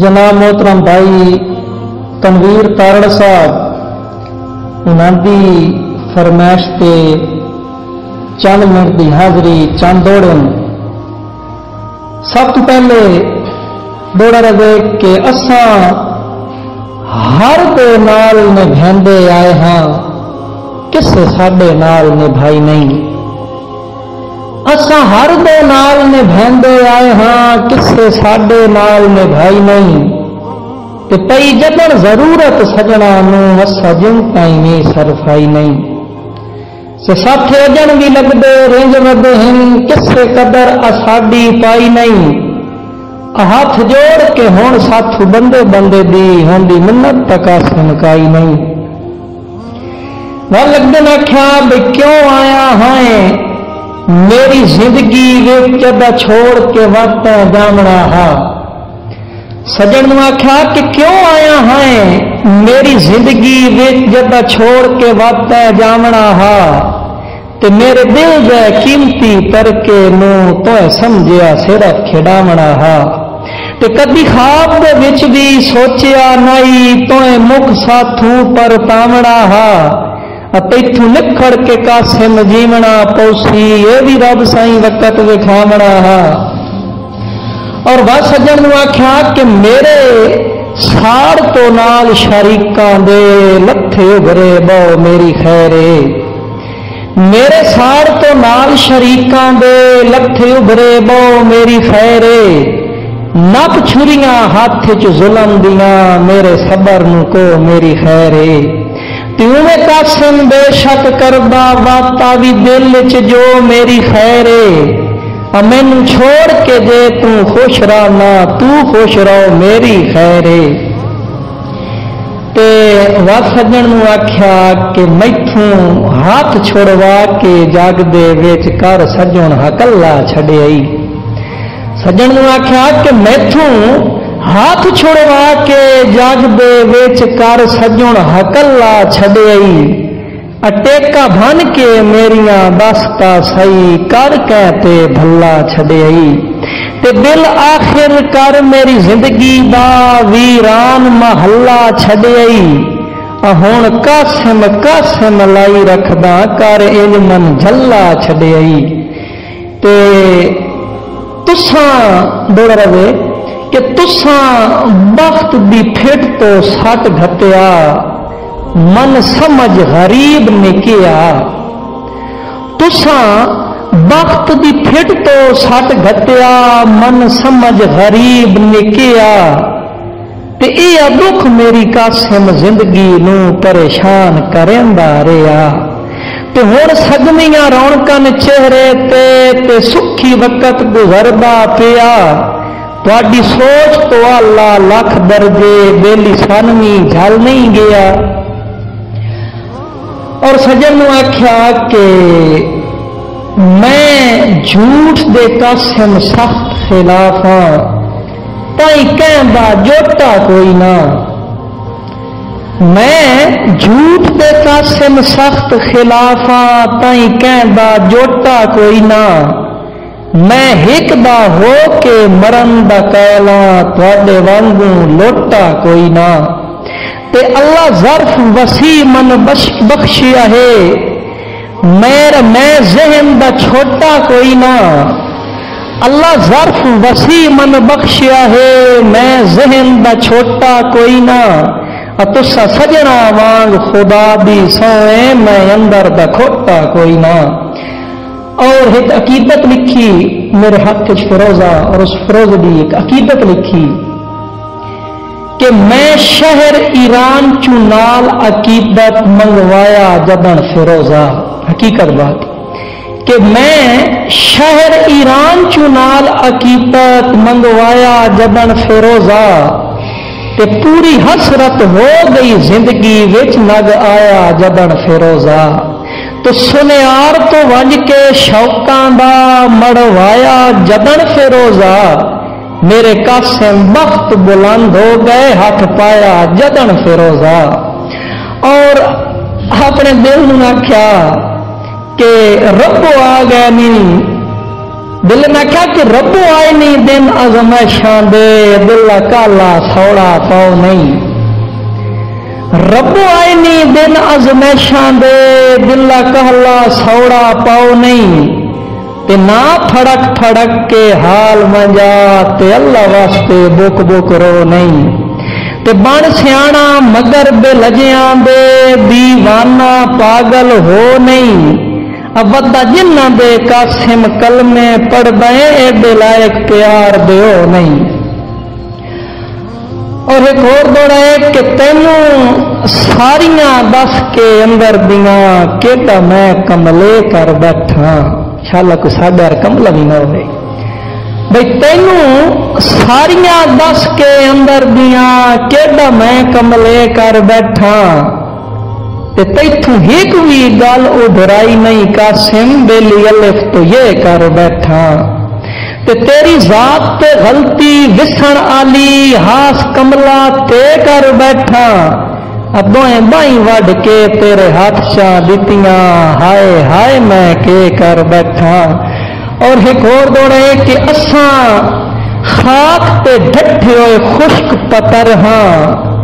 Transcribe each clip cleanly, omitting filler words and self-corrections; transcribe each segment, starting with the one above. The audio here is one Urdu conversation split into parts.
جناب محترم بھائی تنویر تارڑ صاحب انہوں دی فرمائش تے چند منٹ دی حاضری چند دوڑن. سب تو پہلے دوڑا رہے کہ اساں ہر دے نال نبھاندے آئے ہاں کسے ساڈے نال نبھائی نہیں. اساں ہر دے نال نبھاندے آئے ہاں کسے ساڈے نال نبھائی نہیں. تے پئی جدن ضرورت سجنا نو اسا جن تائیں میں صرفائی نہیں. ساتھ اجن بھی لگدے رنج ودے ہیں کسے قدر اساڈی پائی نہیں. ہاتھ جوڑ کے ہون ساتھ بندے بندے دی ہون دی منت تک سنکائی نہیں. وہ لگدے نہ کھیا بے کیوں آیا ہائیں میری زندگی وچ جدا چھوڑ کے وقت جامنا ہا. سجن نو آکھیا کہ کیوں آیا ہائیں میری زندگی وچ جدا چھوڑ کے وقت جامنا ہا. تے میرے دل جے قیمتی ترکے نو تو سمجھیا صرف کھڈاونا ہا. تے کدی خواب دے وچ بھی سوچیا نہیں تو مکھ ساتھوں پر تامنا ہا. تیتھوں نکھڑ کے قاسم جیونا پوسی یہ بھی رب سائیں وقت وکھاونا ہا. اور بس سجن نو آکھیا کہ میرے ساڑ تو نال شریکاں دے لتھے ابھرے بو میری خیرے. میرے ساڑ تو نال شریکاں دے لتھے ابھرے بو میری خیرے. نپ چھریاں ہاتھ چ ظلم دیاں میرے صبر نو کو میری خیرے. تیوں قاسم بے شک کردا واتا بھی دل چ جو میری خیرے. مینوں چھوڑ کے جے تو خوش رہنا تو خوش رہو میری خیرے. تے وا سجن نو آکھیا کہ میتھوں ہاتھ چھڑوا کے جاگ دے وچ کر سجن ہکلا چھڈیائی. سجن نو آکھیا کہ میتھوں ہاتھ چھڑوا کے جاگ دے وچ کر سجن ہکلا چھڈیائی. اٹیکا بھن کے میریاں دستا سئی کر کہتے بھلا چھڈیائی. تے دل آخر کر میری زندگی دا ویران محلہ چھڈیائی. ہن قاسم قاسم لائی رکھدا کر علم جھلا چھڈیائی. تے تساں دوڑ رہے کہ تساں بخت دی پھٹ تو سٹ گھتیا من سمجھ غریب نے کیا. تساں بخت دی پھٹ تو سٹ گھتیا من سمجھ غریب نے کیا. تے اے دکھ میری قاسم زندگی نو پریشان کریندا رہیا. تے ہن سگنیاں رونقاں چہرے تے سکھی وقت گزردا پیا. تواڈی سوچ تو اللہ لکھ درجے بیلی سانوی جھل نہیں گیا. اور سجن نو آکھیا کہ میں جھوٹ دے قاسم سخت خلاف ہاں تائیں کہندا جوٹا کوئی نہ. میں جھوٹ دے قاسم سخت خلاف ہاں تائیں کہندا جوٹا کوئی نہ. میں ہک دا ہو کے مرن دا کہلاں تواڈے وانگوں لوٹا کوئی نہ. تے اللہ ظرف وسیع من بخشیا ہے میں ذہن دا چھوٹا کوئی نہ. اللہ ظرف وسیع من بخشیا ہے میں ذہن دا چھوٹا کوئی نہ. تسا سجنا وانگ خدا دی سوئے میں اندر دا کھوٹا کوئی نہ. اور ایک عقیدت لکھی میرے ہاتھ فروزہ اور اس فروز دی ایک عقیدت لکھی کہ میں شہر ایران چنال عقیدت منگوایا جدن فیروزہ. حقیقت بات کہ میں شہر ایران چنال عقیدت منگوایا جدن فیروزہ. تے پوری حسرت ہو گئی زندگی وچ نگ آیا جدن فیروزہ. تو سنیار تو ونج کے شوقاں دا مڑوایا جدن فیروزہ. میرے قاسم بخت بلند ہو گئے ہاتھ پایا جدن فیروزہ. اور اپنے دل نے آکھیا کہ رب آ گئے نہیں دل میں کیا کہ ربو آئے نہیں دن ازمائشاں دے دل کالا سوڑا پاؤ نہیں ربو آئے نہیں دن ازمائشاں دے دل کالا سوڑا پاؤ نہیں تے نہ پھڑک پھڑک کے حال منجا تے اللہ واسطے بک بک رو نہیں تے بن سیانا مگر بے لجیاں دے دیوانہ پاگل ہو نہیں اب ودا جنہ دے قاسم کلمے پڑھ دیں ایڈے لائق پیار دیو نہیں اور ایک اور دوڑا ہے کہ تینوں ساریاں دس کے اندر دیاں کیڑا میں کملے کر بیٹھا انشاءاللہ کوئی ساڈا کملا بھی نہ ہوئے بھئی تینوں ساریاں دس کے اندر دیاں کیڑا میں کملے کر بیٹھا تے تیتھوں ایک بھی گل ادھرائی نہیں قاسم بیلی الف تو یہ کر بیٹھا تے تیری ذات تے غلطی وسن آلی ہاس کملا تے کر بیٹھا ابویں بائیں وڈ کے تیرے ہاتھ چا دیتیاں ہائے ہائے میں کے کر بیٹھا اور ایک اور دوڑے کہ اساں خاک تے ڈھٹھے ہوئے خشک پتر ہاں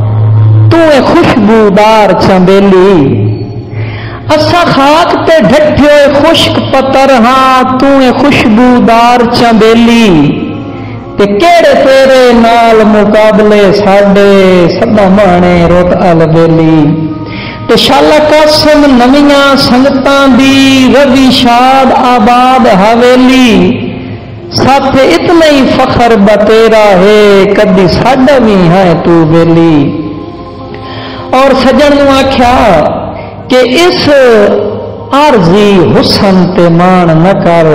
تو خوشبودار چنبیلی اساں خاک تے ڈھٹھے ہوئے خشک پتر ہاں تو خوشبودار چنبیلی تے کیڑے تیرے نال مقابلے ساڈے سدا مانے روت البیلی تے شالا قاسم نویاں سنگتاں دی روی شاد آباد حویلی ساتھ اتنا ہی فخر بتیرا ہے کدی ساڈا بھی ہے تو بیلی اور سجن نو آکھیا کہ اس عارضی حسن تے مان نہ کر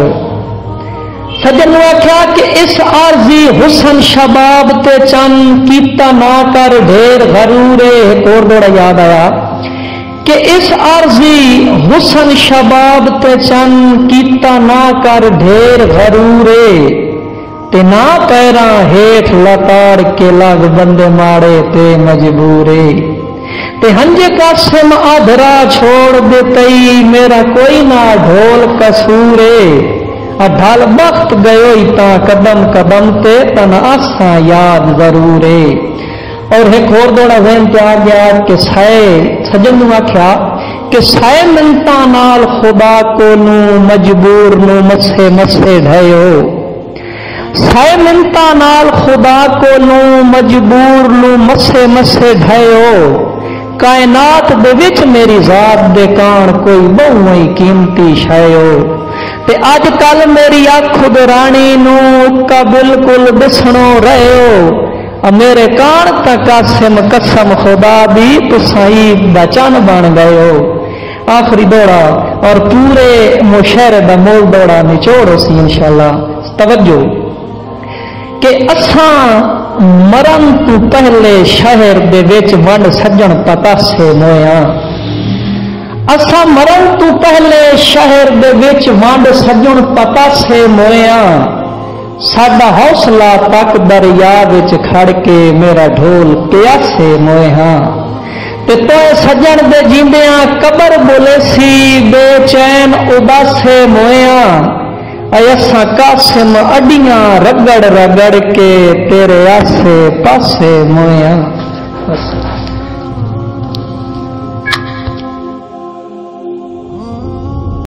سجن نو آکھیا کہ اس عارضی حسن شباب تے چن کیتا نہ کر ڈھیر غرورے اور دوڑا یاد آیا کہ اس عارضی حسن شباب تے چن کیتا نہ کر ڈھیر غرورے تے نہ پیراں ہیٹھ لتاڑ کے لگ بندے ماڑے تے مجبورے تے ہنجے قاسم آدھرا چھوڑ دیتئی میرا کوئی نہ ڈھول قصورے ڈھال وقت گئے تا قدم قدم تے تن آساں یاد ضرورے اور ایک اور دوڑا ذہن تے آ گیا کہ سائے سجن نو آکھیا کہ سائے منتاں نال خدا کو نو مجبور نو مسے مسے ڈھیو سائے منتاں نال خدا کو نو مجبور نو مسے مسے ڈھیو کائنات دے وچ میری ذات دے کان کوئی بہوئی قیمتی شایو تے اج کل میری اکھ درانی نو کا بالکل دسنو رہو میرے کان تا قاسم قسم خدا دی تسائی بچن بن گئے ہو آخری دوڑا اور پورے مشہر دا مول دوڑا نچوڑ سی انشاءاللہ توجہ کہ اساں مرن تو پہلے شہر دے وچ ونڈ سجن پتا سے مویا اساں مرن تو پہلے شہر دے وچ ونڈ سجن پتا سے مویا ساڈا حوصلہ تک دریا وچ کھڑ کے میرا ڈھول پیاسے مویا تے تو سجن دے جیندیاں قبر بولے سی بے چین اداسے مویا ایسا قاسم اڈیاں رگڑ رگڑ کے تیرے آسے پاسے مویا